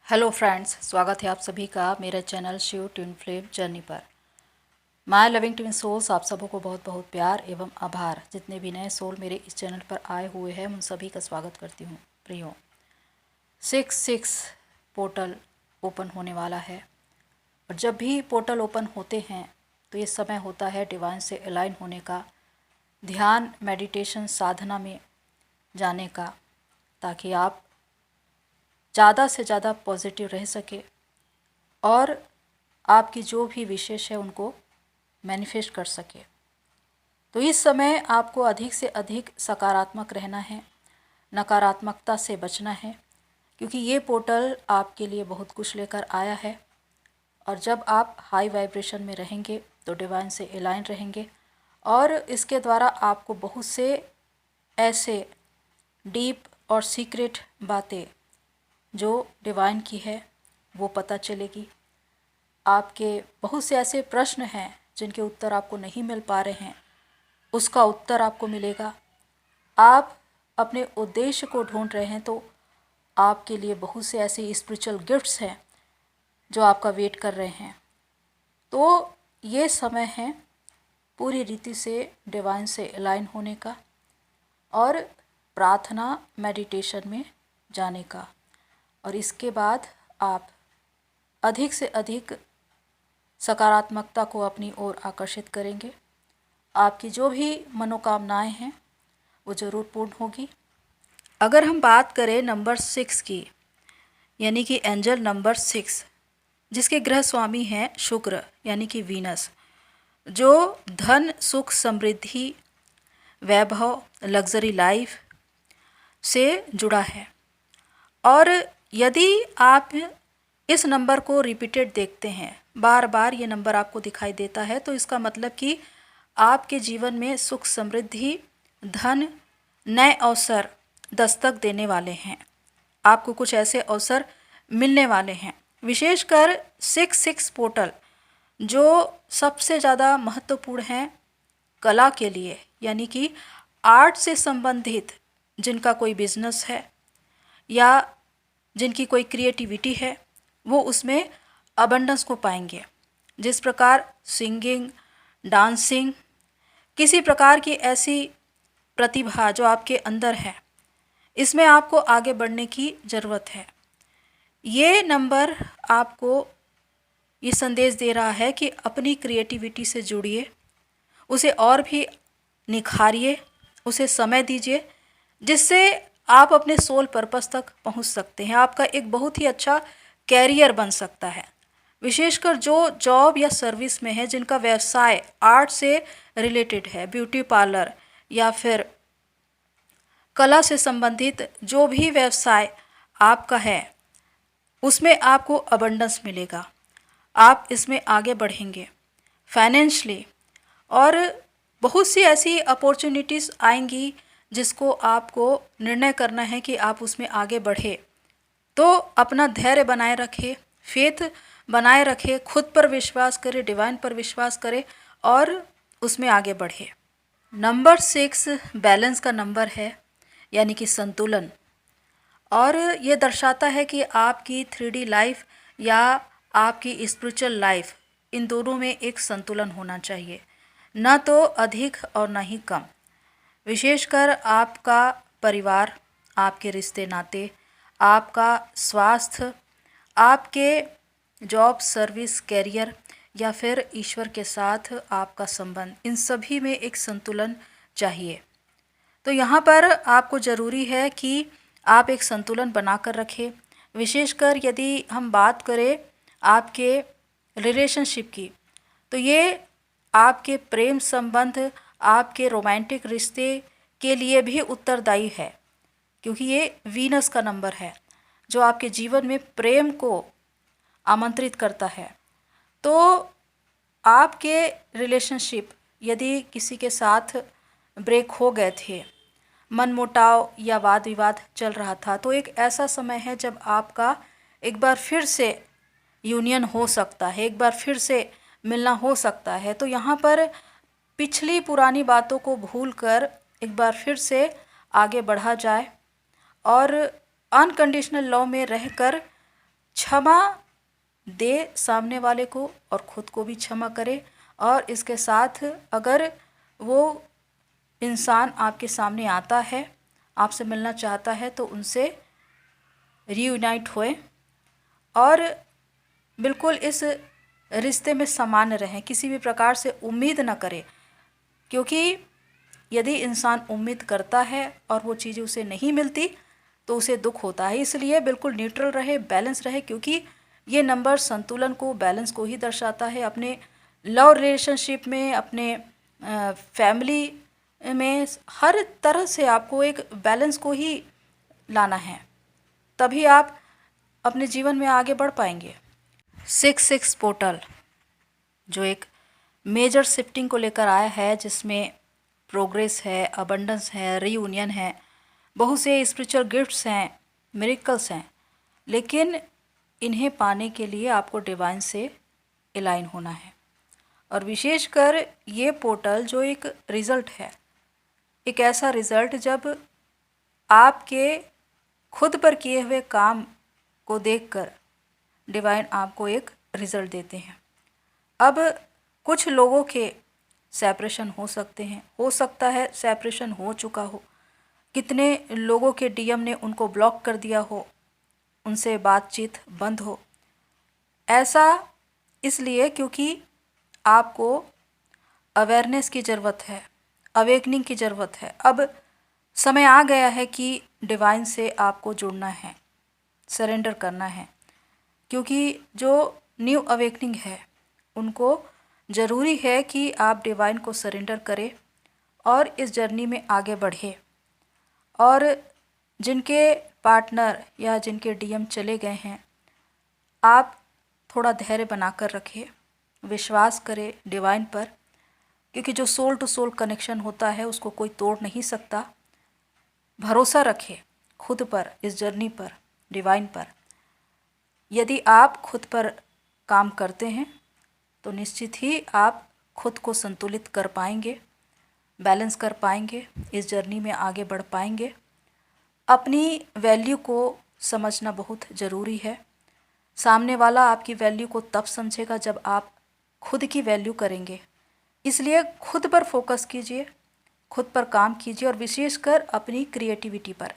Hello friends, स्वागत है आप सभी का मेरे channel Shiv twin flame journey पर। माय लविंग ट्विन सोल्स, आप सबों को बहुत बहुत प्यार एवं आभार। जितने भी नए सोल मेरे इस चैनल पर आए हुए हैं उन सभी का स्वागत करती हूँ। प्रियो 6 पोर्टल ओपन होने वाला है और जब भी पोर्टल ओपन होते हैं तो ये समय होता है डिवाइन से अलाइन होने का, ध्यान मेडिटेशन साधना में जाने का, ताकि आप ज़्यादा से ज़्यादा पॉजिटिव रह सके और आपकी जो भी विशेष है उनको मैनिफेस्ट कर सके। तो इस समय आपको अधिक से अधिक सकारात्मक रहना है, नकारात्मकता से बचना है, क्योंकि ये पोर्टल आपके लिए बहुत कुछ लेकर आया है। और जब आप हाई वाइब्रेशन में रहेंगे तो डिवाइन से अलाइन रहेंगे और इसके द्वारा आपको बहुत से ऐसे डीप और सीक्रेट बातें जो डिवाइन की है वो पता चलेगी। आपके बहुत से ऐसे प्रश्न हैं जिनके उत्तर आपको नहीं मिल पा रहे हैं, उसका उत्तर आपको मिलेगा। आप अपने उद्देश्य को ढूंढ रहे हैं तो आपके लिए बहुत से ऐसे स्पिरिचुअल गिफ्ट्स हैं जो आपका वेट कर रहे हैं। तो ये समय है पूरी रीति से डिवाइन से अलाइन होने का और प्रार्थना मेडिटेशन में जाने का। और इसके बाद आप अधिक से अधिक सकारात्मकता को अपनी ओर आकर्षित करेंगे। आपकी जो भी मनोकामनाएं हैं वो ज़रूर पूर्ण होगी। अगर हम बात करें नंबर 6 की, यानी कि एंजल नंबर 6, जिसके ग्रह स्वामी हैं शुक्र यानी कि वीनस, जो धन सुख समृद्धि वैभव लग्जरी लाइफ से जुड़ा है। और यदि आप इस नंबर को रिपीटेड देखते हैं, बार बार ये नंबर आपको दिखाई देता है, तो इसका मतलब कि आपके जीवन में सुख समृद्धि धन नए अवसर दस्तक देने वाले हैं। आपको कुछ ऐसे अवसर मिलने वाले हैं। विशेषकर 6 पोर्टल जो सबसे ज़्यादा महत्वपूर्ण हैं कला के लिए, यानी कि आर्ट से संबंधित जिनका कोई बिजनेस है या जिनकी कोई क्रिएटिविटी है, वो उसमें अबंडेंस को पाएंगे। जिस प्रकार सिंगिंग, डांसिंग, किसी प्रकार की ऐसी प्रतिभा जो आपके अंदर है, इसमें आपको आगे बढ़ने की ज़रूरत है। ये नंबर आपको ये संदेश दे रहा है कि अपनी क्रिएटिविटी से जुड़िए, उसे और भी निखारिए, उसे समय दीजिए, जिससे आप अपने सोल पर्पस तक पहुंच सकते हैं। आपका एक बहुत ही अच्छा कैरियर बन सकता है। विशेषकर जो जॉब या सर्विस में है, जिनका व्यवसाय आर्ट से रिलेटेड है, ब्यूटी पार्लर या फिर कला से संबंधित जो भी व्यवसाय आपका है, उसमें आपको अबंडेंस मिलेगा। आप इसमें आगे बढ़ेंगे फाइनेंशियली और बहुत सी ऐसी अपॉर्चुनिटीज़ आएंगी जिसको आपको निर्णय करना है कि आप उसमें आगे बढ़े। तो अपना धैर्य बनाए रखें, फेथ बनाए रखें, खुद पर विश्वास करें, डिवाइन पर विश्वास करें और उसमें आगे बढ़े। नंबर 6 बैलेंस का नंबर है, यानी कि संतुलन। और ये दर्शाता है कि आपकी 3D लाइफ या आपकी स्पिरिचुअल लाइफ, इन दोनों में एक संतुलन होना चाहिए, न तो अधिक और न ही कम। विशेषकर आपका परिवार, आपके रिश्ते नाते, आपका स्वास्थ्य, आपके जॉब सर्विस कैरियर या फिर ईश्वर के साथ आपका संबंध, इन सभी में एक संतुलन चाहिए। तो यहाँ पर आपको ज़रूरी है कि आप एक संतुलन बनाकर रखें। विशेषकर यदि हम बात करें आपके रिलेशनशिप की, तो ये आपके प्रेम संबंध, आपके रोमांटिक रिश्ते के लिए भी उत्तरदायी है, क्योंकि ये वीनस का नंबर है जो आपके जीवन में प्रेम को आमंत्रित करता है। तो आपके रिलेशनशिप यदि किसी के साथ ब्रेक हो गए थे, मनमुटाव या वाद विवाद चल रहा था, तो एक ऐसा समय है जब आपका एक बार फिर से यूनियन हो सकता है, एक बार फिर से मिलना हो सकता है। तो यहाँ पर पिछली पुरानी बातों को भूलकर एक बार फिर से आगे बढ़ा जाए और अनकंडीशनल लव में रहकर क्षमा दे सामने वाले को और ख़ुद को भी क्षमा करे। और इसके साथ अगर वो इंसान आपके सामने आता है, आपसे मिलना चाहता है, तो उनसे रीयूनाइट होए और बिल्कुल इस रिश्ते में सामान्य रहें, किसी भी प्रकार से उम्मीद न करें। क्योंकि यदि इंसान उम्मीद करता है और वो चीज़ें उसे नहीं मिलती तो उसे दुख होता है। इसलिए बिल्कुल न्यूट्रल रहे, बैलेंस रहे, क्योंकि ये नंबर संतुलन को, बैलेंस को ही दर्शाता है। अपने लव रिलेशनशिप में, अपने फैमिली में, हर तरह से आपको एक बैलेंस को ही लाना है, तभी आप अपने जीवन में आगे बढ़ पाएंगे। 6-6 पोर्टल जो एक मेजर शिफ्टिंग को लेकर आया है, जिसमें प्रोग्रेस है, अबंडेंस है, रीयूनियन है, बहुत से स्पिरिचुअल गिफ्ट्स हैं, मिरेकल्स हैं। लेकिन इन्हें पाने के लिए आपको डिवाइन से अलाइन होना है। और विशेषकर ये पोर्टल जो एक रिज़ल्ट है, एक ऐसा रिज़ल्ट जब आपके खुद पर किए हुए काम को देखकर डिवाइन आपको एक रिज़ल्ट देते हैं। अब कुछ लोगों के सेपरेशन हो सकते हैं, हो सकता है सेपरेशन हो चुका हो, कितने लोगों के डीएम ने उनको ब्लॉक कर दिया हो, उनसे बातचीत बंद हो। ऐसा इसलिए क्योंकि आपको अवेयरनेस की ज़रूरत है, अवेकनिंग की ज़रूरत है। अब समय आ गया है कि डिवाइन से आपको जुड़ना है, सरेंडर करना है, क्योंकि जो न्यू अवेकनिंग है उनको ज़रूरी है कि आप डिवाइन को सरेंडर करें और इस जर्नी में आगे बढ़े। और जिनके पार्टनर या जिनके डीएम चले गए हैं, आप थोड़ा धैर्य बनाकर रखें, विश्वास करें डिवाइन पर, क्योंकि जो सोल टू सोल कनेक्शन होता है उसको कोई तोड़ नहीं सकता। भरोसा रखें खुद पर, इस जर्नी पर, डिवाइन पर। यदि आप खुद पर काम करते हैं तो निश्चित ही आप खुद को संतुलित कर पाएंगे, बैलेंस कर पाएंगे, इस जर्नी में आगे बढ़ पाएंगे। अपनी वैल्यू को समझना बहुत ज़रूरी है। सामने वाला आपकी वैल्यू को तब समझेगा जब आप खुद की वैल्यू करेंगे। इसलिए खुद पर फोकस कीजिए, खुद पर काम कीजिए और विशेषकर अपनी क्रिएटिविटी पर,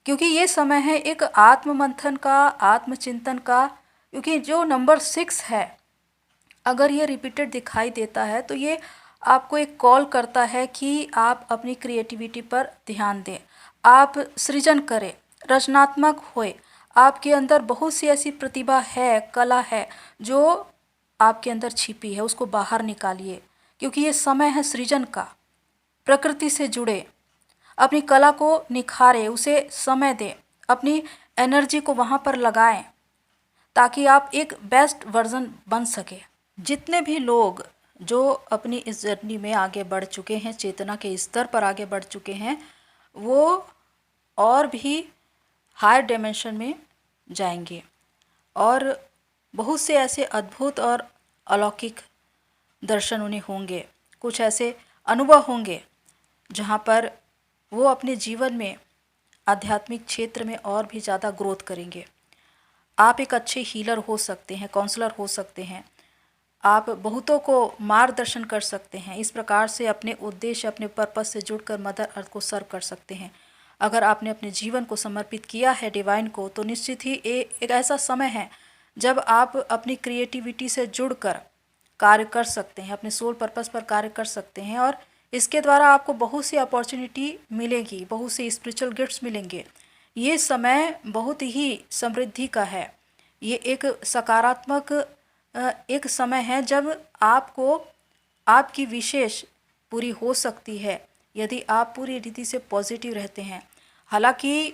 क्योंकि ये समय है एक आत्म मंथन का, आत्मचिंतन का। क्योंकि जो नंबर 6 है, अगर ये रिपीटेड दिखाई देता है तो ये आपको एक कॉल करता है कि आप अपनी क्रिएटिविटी पर ध्यान दें, आप सृजन करें, रचनात्मक होए। आपके अंदर बहुत सी ऐसी प्रतिभा है, कला है जो आपके अंदर छिपी है, उसको बाहर निकालिए, क्योंकि ये समय है सृजन का। प्रकृति से जुड़े, अपनी कला को निखारें, उसे समय दें, अपनी एनर्जी को वहाँ पर लगाएं ताकि आप एक बेस्ट वर्जन बन सके। जितने भी लोग जो अपनी इस जर्नी में आगे बढ़ चुके हैं, चेतना के स्तर पर आगे बढ़ चुके हैं, वो और भी हायर डायमेंशन में जाएंगे और बहुत से ऐसे अद्भुत और अलौकिक दर्शन उन्हें होंगे। कुछ ऐसे अनुभव होंगे जहाँ पर वो अपने जीवन में आध्यात्मिक क्षेत्र में और भी ज़्यादा ग्रोथ करेंगे। आप एक अच्छे हीलर हो सकते हैं, काउंसलर हो सकते हैं, आप बहुतों को मार्गदर्शन कर सकते हैं। इस प्रकार से अपने उद्देश्य, अपने पर्पस से जुड़कर मदर अर्थ को सर्व कर सकते हैं। अगर आपने अपने जीवन को समर्पित किया है डिवाइन को, तो निश्चित ही एक ऐसा समय है जब आप अपनी क्रिएटिविटी से जुड़कर कार्य कर सकते हैं, अपने सोल पर्पस पर कार्य कर सकते हैं और इसके द्वारा आपको बहुत सी अपॉर्चुनिटी मिलेगी, बहुत सी स्पिरिचुअल गिफ्ट्स मिलेंगे। ये समय बहुत ही समृद्धि का है। ये एक सकारात्मक एक समय है जब आपको आपकी विशेष पूरी हो सकती है यदि आप पूरी रीति से पॉजिटिव रहते हैं। हालांकि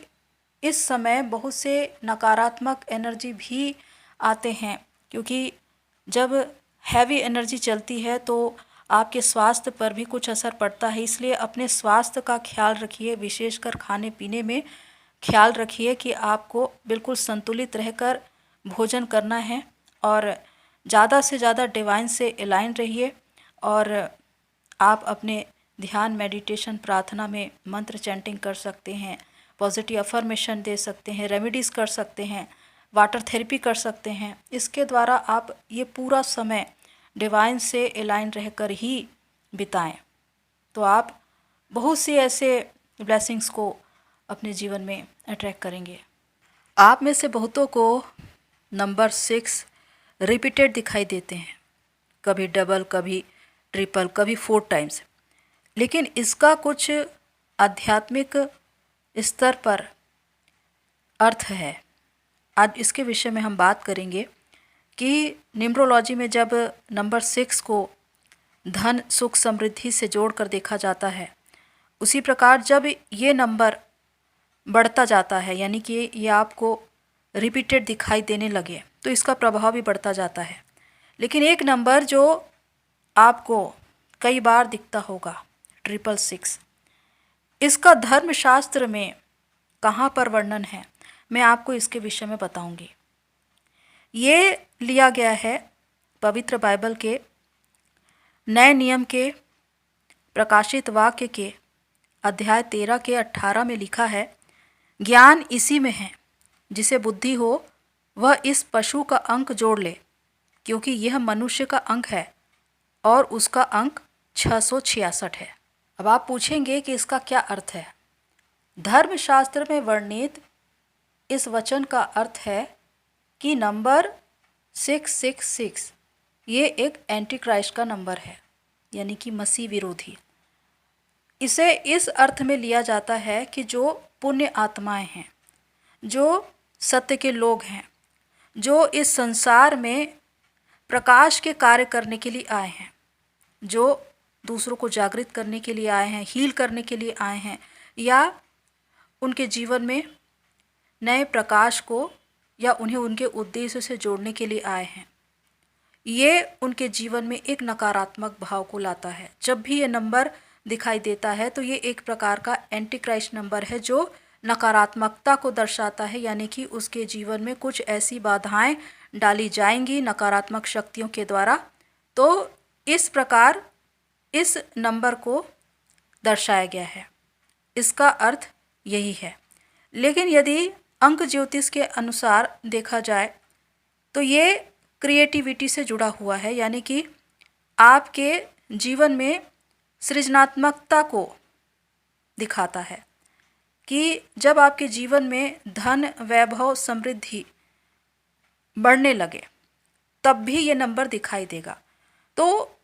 इस समय बहुत से नकारात्मक एनर्जी भी आते हैं, क्योंकि जब हैवी एनर्जी चलती है तो आपके स्वास्थ्य पर भी कुछ असर पड़ता है। इसलिए अपने स्वास्थ्य का ख्याल रखिए, विशेषकर खाने पीने में ख्याल रखिए कि आपको बिल्कुल संतुलित रहकर भोजन करना है और ज़्यादा से ज़्यादा डिवाइन से अलाइन रहिए और आप अपने ध्यान, मेडिटेशन, प्रार्थना में मंत्र चैंटिंग कर सकते हैं, पॉजिटिव अफर्मेशन दे सकते हैं, रेमेडीज़ कर सकते हैं, वाटर थेरेपी कर सकते हैं। इसके द्वारा आप ये पूरा समय डिवाइन से अलाइन रहकर ही बिताएं, तो आप बहुत सी ऐसे ब्लेसिंग्स को अपने जीवन में अट्रैक्ट करेंगे। आप में से बहुतों को नंबर 6 रिपीटेड दिखाई देते हैं, कभी डबल, कभी ट्रिपल, कभी 4 टाइम्स। लेकिन इसका कुछ आध्यात्मिक स्तर पर अर्थ है। आज इसके विषय में हम बात करेंगे कि न्यूमरोलॉजी में जब नंबर 6 को धन, सुख, समृद्धि से जोड़कर देखा जाता है, उसी प्रकार जब ये नंबर बढ़ता जाता है, यानी कि ये आपको रिपीटेड दिखाई देने लगे, तो इसका प्रभाव भी बढ़ता जाता है। लेकिन एक नंबर जो आपको कई बार दिखता होगा, 666, इसका धर्मशास्त्र में कहाँ पर वर्णन है, मैं आपको इसके विषय में बताऊंगी। ये लिया गया है पवित्र बाइबल के नए नियम के प्रकाशित वाक्य के अध्याय 13 के 18 में लिखा है, ज्ञान इसी में है, जिसे बुद्धि हो वह इस पशु का अंक जोड़ ले, क्योंकि यह मनुष्य का अंक है और उसका अंक 666 है। अब आप पूछेंगे कि इसका क्या अर्थ है। धर्मशास्त्र में वर्णित इस वचन का अर्थ है कि नंबर 666 ये एक एंटी क्राइस्ट का नंबर है, यानी कि मसीह विरोधी। इसे इस अर्थ में लिया जाता है कि जो पुण्य आत्माएं हैं, जो सत्य के लोग हैं, जो इस संसार में प्रकाश के कार्य करने के लिए आए हैं, जो दूसरों को जागृत करने के लिए आए हैं, हील करने के लिए आए हैं, या उनके जीवन में नए प्रकाश को या उन्हें उनके उद्देश्य से जोड़ने के लिए आए हैं, ये उनके जीवन में एक नकारात्मक भाव को लाता है। जब भी ये नंबर दिखाई देता है तो ये एक प्रकार का एंटी क्राइस्ट नंबर है जो नकारात्मकता को दर्शाता है, यानी कि उसके जीवन में कुछ ऐसी बाधाएं डाली जाएंगी नकारात्मक शक्तियों के द्वारा। तो इस प्रकार इस नंबर को दर्शाया गया है, इसका अर्थ यही है। लेकिन यदि अंक ज्योतिष के अनुसार देखा जाए तो ये क्रिएटिविटी से जुड़ा हुआ है, यानी कि आपके जीवन में सृजनात्मकता को दिखाता है कि जब आपके जीवन में धन, वैभव, समृद्धि बढ़ने लगे तब भी ये नंबर दिखाई देगा। तो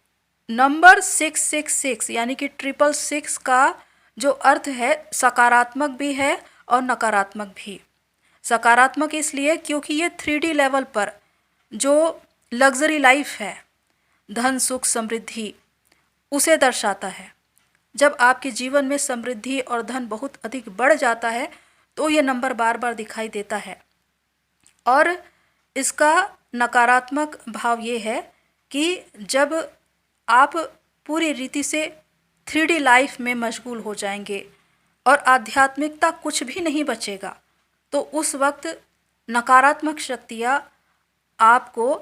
नंबर 666 यानी कि 666 का जो अर्थ है सकारात्मक भी है और नकारात्मक भी। सकारात्मक इसलिए क्योंकि ये 3D लेवल पर जो लग्जरी लाइफ है, धन, सुख, समृद्धि, उसे दर्शाता है। जब आपके जीवन में समृद्धि और धन बहुत अधिक बढ़ जाता है तो ये नंबर बार बार दिखाई देता है। और इसका नकारात्मक भाव ये है कि जब आप पूरी रीति से 3D लाइफ में मशगूल हो जाएंगे और आध्यात्मिकता कुछ भी नहीं बचेगा, तो उस वक्त नकारात्मक शक्तियाँ आपको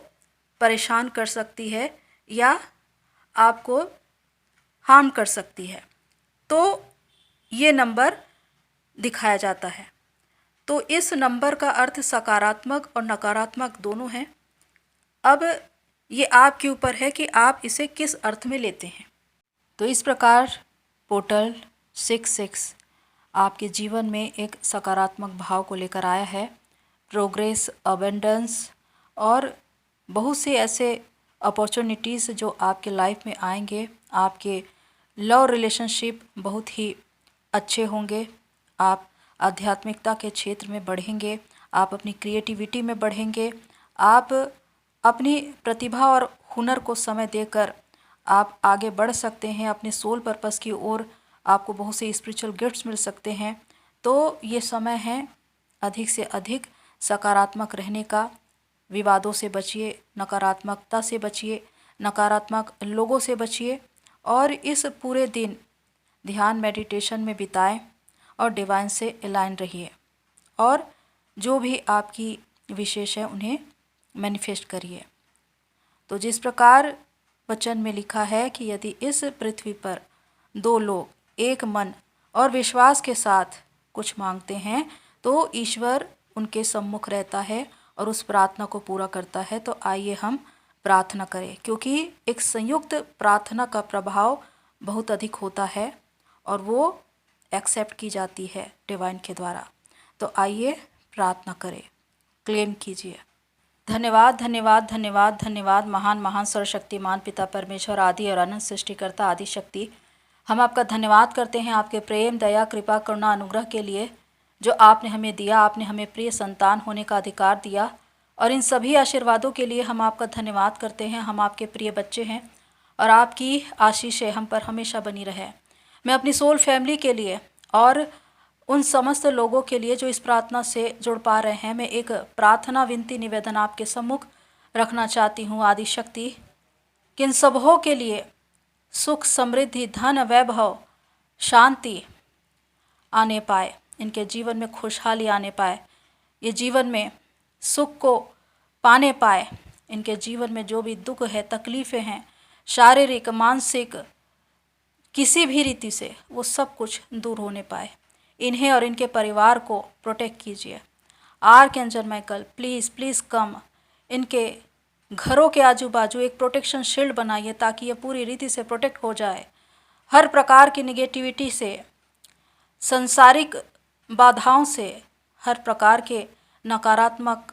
परेशान कर सकती है या आपको हार्म कर सकती है। तो ये नंबर दिखाया जाता है। तो इस नंबर का अर्थ सकारात्मक और नकारात्मक दोनों हैं। अब ये आपके ऊपर है कि आप इसे किस अर्थ में लेते हैं। तो इस प्रकार पोर्टल 66 आपके जीवन में एक सकारात्मक भाव को लेकर आया है। प्रोग्रेस, अबेंडेंस और बहुत से ऐसे अपॉर्चुनिटीज़ जो आपके लाइफ में आएंगे। आपके लव रिलेशनशिप बहुत ही अच्छे होंगे। आप आध्यात्मिकता के क्षेत्र में बढ़ेंगे, आप अपनी क्रिएटिविटी में बढ़ेंगे, आप अपनी प्रतिभा और हुनर को समय देकर आप आगे बढ़ सकते हैं। अपने सोल पर्पस की ओर आपको बहुत से स्पिरिचुअल गिफ्ट्स मिल सकते हैं। तो ये समय है अधिक से अधिक सकारात्मक रहने का। विवादों से बचिए, नकारात्मकता से बचिए, नकारात्मक लोगों से बचिए और इस पूरे दिन ध्यान, मेडिटेशन में बिताएं और डिवाइन से अलाइन रहिए और जो भी आपकी विशेष है उन्हें मैनिफेस्ट करिए। तो जिस प्रकार वचन में लिखा है कि यदि इस पृथ्वी पर दो लोग एक मन और विश्वास के साथ कुछ मांगते हैं तो ईश्वर उनके सम्मुख रहता है और उस प्रार्थना को पूरा करता है। तो आइए हम प्रार्थना करें, क्योंकि एक संयुक्त प्रार्थना का प्रभाव बहुत अधिक होता है और वो एक्सेप्ट की जाती है डिवाइन के द्वारा। तो आइए प्रार्थना करें, क्लेम कीजिए। धन्यवाद धन्यवाद धन्यवाद धन्यवाद महान महान सर्वशक्तिमान पिता परमेश्वर, आदि और अनंत सृष्टिकर्ता आदि शक्ति, हम आपका धन्यवाद करते हैं आपके प्रेम, दया, कृपा, करुणा, अनुग्रह के लिए जो आपने हमें दिया। आपने हमें प्रिय संतान होने का अधिकार दिया और इन सभी आशीर्वादों के लिए हम आपका धन्यवाद करते हैं। हम आपके प्रिय बच्चे हैं और आपकी आशीषें हम पर हमेशा बनी रहे। मैं अपनी सोल फैमिली के लिए और उन समस्त लोगों के लिए जो इस प्रार्थना से जुड़ पा रहे हैं, मैं एक प्रार्थना विनती निवेदन आपके सम्मुख रखना चाहती हूँ। आदि शक्ति, कि इन सबों के लिए सुख, समृद्धि, धन, वैभव, शांति आने पाए, इनके जीवन में खुशहाली आने पाए, ये जीवन में सुख को पाने पाए, इनके जीवन में जो भी दुख है, तकलीफ़ें हैं, शारीरिक, मानसिक, किसी भी रीति से, वो सब कुछ दूर होने पाए। इन्हें और इनके परिवार को प्रोटेक्ट कीजिए। आर्कएंजल माइकल, प्लीज़ प्लीज़ कम, इनके घरों के आजू बाजू एक प्रोटेक्शन शील्ड बनाइए ताकि ये पूरी रीति से प्रोटेक्ट हो जाए हर प्रकार की निगेटिविटी से, संसारिक बाधाओं से, हर प्रकार के नकारात्मक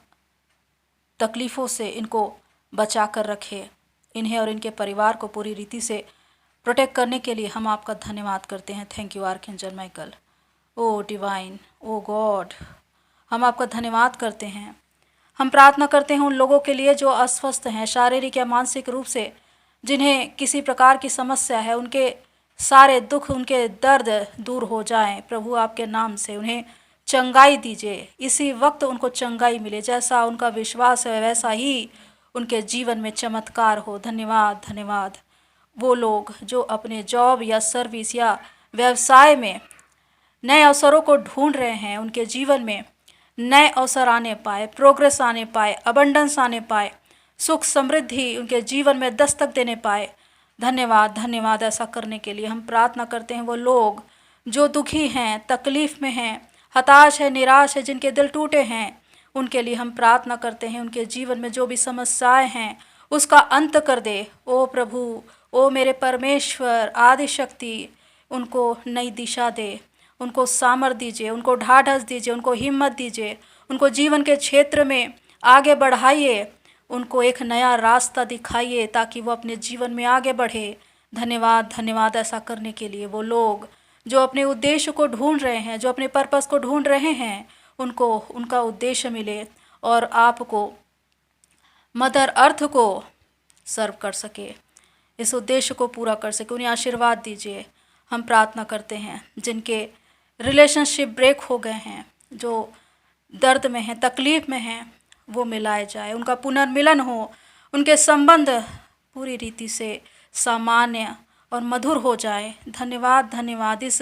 तकलीफ़ों से इनको बचा कर रखे। इन्हें और इनके परिवार को पूरी रीति से प्रोटेक्ट करने के लिए हम आपका धन्यवाद करते हैं। Thank you archangel Michael. O divine, O God, हम आपका धन्यवाद करते हैं। हम प्रार्थना करते हैं उन लोगों के लिए जो अस्वस्थ हैं, शारीरिक या मानसिक रूप से, जिन्हें किसी प्रकार की समस्या है, उनके सारे दुख, उनके दर्द दूर हो जाएं। प्रभु आपके नाम से उन्हें चंगाई दीजिए। इसी वक्त उनको चंगाई मिले, जैसा उनका विश्वास है वैसा ही उनके जीवन में चमत्कार हो। धन्यवाद धन्यवाद। वो लोग जो अपने जॉब या सर्विस या व्यवसाय में नए अवसरों को ढूंढ रहे हैं, उनके जीवन में नए अवसर आने पाए, प्रोग्रेस आने पाए, अबंडेंस आने पाए, सुख समृद्धि उनके जीवन में दस्तक देने पाए। धन्यवाद धन्यवाद। ऐसा करने के लिए हम प्रार्थना करते हैं। वो लोग जो दुखी हैं, तकलीफ़ में हैं, हताश है, निराश है, जिनके दिल टूटे हैं, उनके लिए हम प्रार्थना करते हैं। उनके जीवन में जो भी समस्याएं हैं उसका अंत कर दे। ओ प्रभु, ओ मेरे परमेश्वर, आदि शक्ति, उनको नई दिशा दे, उनको सामर्थ दीजिए, उनको ढाढ़स दीजिए, उनको हिम्मत दीजिए, उनको जीवन के क्षेत्र में आगे बढ़ाइए, उनको एक नया रास्ता दिखाइए ताकि वो अपने जीवन में आगे बढ़े। धन्यवाद धन्यवाद। ऐसा करने के लिए वो लोग जो अपने उद्देश्य को ढूंढ रहे हैं, जो अपने पर्पस को ढूंढ रहे हैं, उनको उनका उद्देश्य मिले और आपको, मदर अर्थ को सर्व कर सके, इस उद्देश्य को पूरा कर सके। उन्हें आशीर्वाद दीजिए। हम प्रार्थना करते हैं जिनके रिलेशनशिप ब्रेक हो गए हैं, जो दर्द में हैं, तकलीफ़ में हैं, वो मिलाए जाए, उनका पुनर्मिलन हो, उनके संबंध पूरी रीति से सामान्य और मधुर हो जाए। धन्यवाद धन्यवाद। इस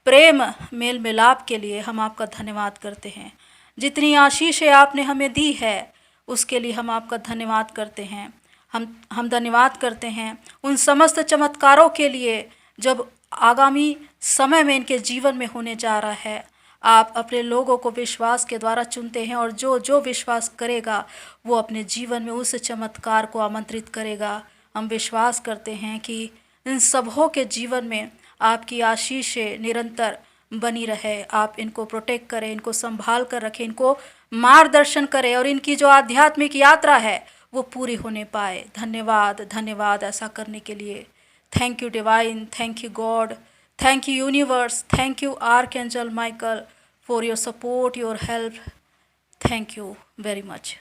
प्रेम मेल मिलाप के लिए हम आपका धन्यवाद करते हैं। जितनी आशीषें आपने हमें दी है उसके लिए हम आपका धन्यवाद करते हैं। हम धन्यवाद करते हैं उन समस्त चमत्कारों के लिए जब आगामी समय में इनके जीवन में होने जा रहा है। आप अपने लोगों को विश्वास के द्वारा चुनते हैं और जो जो विश्वास करेगा वो अपने जीवन में उस चमत्कार को आमंत्रित करेगा। हम विश्वास करते हैं कि इन सबों के जीवन में आपकी आशीषें निरंतर बनी रहे। आप इनको प्रोटेक्ट करें, इनको संभाल कर रखें, इनको मार्गदर्शन करें और इनकी जो आध्यात्मिक यात्रा है वो पूरी होने पाए। धन्यवाद धन्यवाद ऐसा करने के लिए। Thank you divine, thank you God, thank you universe, thank you archangel Michael for your support, your help. Thank you very much.